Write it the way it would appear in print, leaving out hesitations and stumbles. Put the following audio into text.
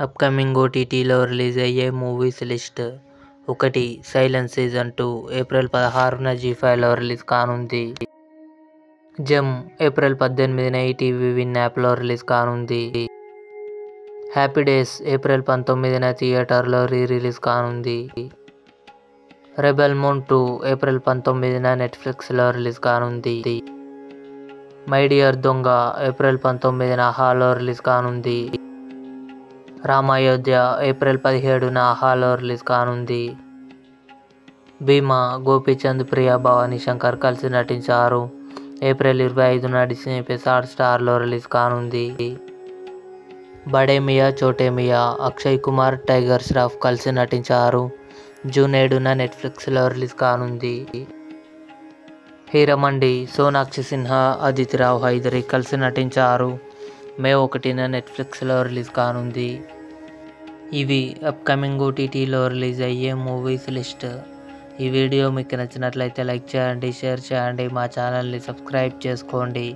Upcoming ఓటీటీలో release అయ్యే movies list. 1. Silence season 2 April 16న జీ5లో రిలీజ్ కానుంది. జెమ్ ఏప్రిల్ 18న ఈటీవీ విన్ యాప్లో రిలీజ్ కానుంది. హ్యాపీ డేస్ ఏప్రిల్ 19న థియేటర్లో రిలీజ్ కానుంది. రెబెల్ మూన్ 2 ఏప్రిల్ 19న నెట్ఫ్లిక్స్లో రిలీజ్ కానుంది. మై డియర్ దొంగ ఏప్రిల్ 19న ఆహాలో రిలీజ్ కానుంది. రామాయోధ్య ఏప్రిల్ 17న ఆహాలో రిలీజ్ కానుంది. భీమా గోపీచంద్, ప్రియా భవానీ శంకర్ కలిసి నటించారు. ఏప్రిల్ 25న డిస్నీ ప్లస్ హాట్‌స్టార్లో రిలీజ్ కానుంది. బడే మియా చోటే మియా అక్షయ్ కుమార్, టైగర్ ష్రాఫ్ కలిసి నటించారు. జూన్ 7న నెట్ఫ్లిక్స్లో రిలీజ్ కానుంది. హీరమండి సోనాక్షి సిన్హా, అదితి రావ్ హైదరీ కలిసి నటించారు. మే 1న నెట్ఫ్లిక్స్లో రిలీజ్ కానుంది. ఇవి అప్కమింగ్ ఓటీటీలో రిలీజ్ అయ్యే మూవీస్ లిస్ట్. ఈ వీడియో మీకు నచ్చినట్లయితే లైక్ చేయండి, షేర్ చేయండి, మా ఛానల్ని సబ్స్క్రైబ్ చేసుకోండి.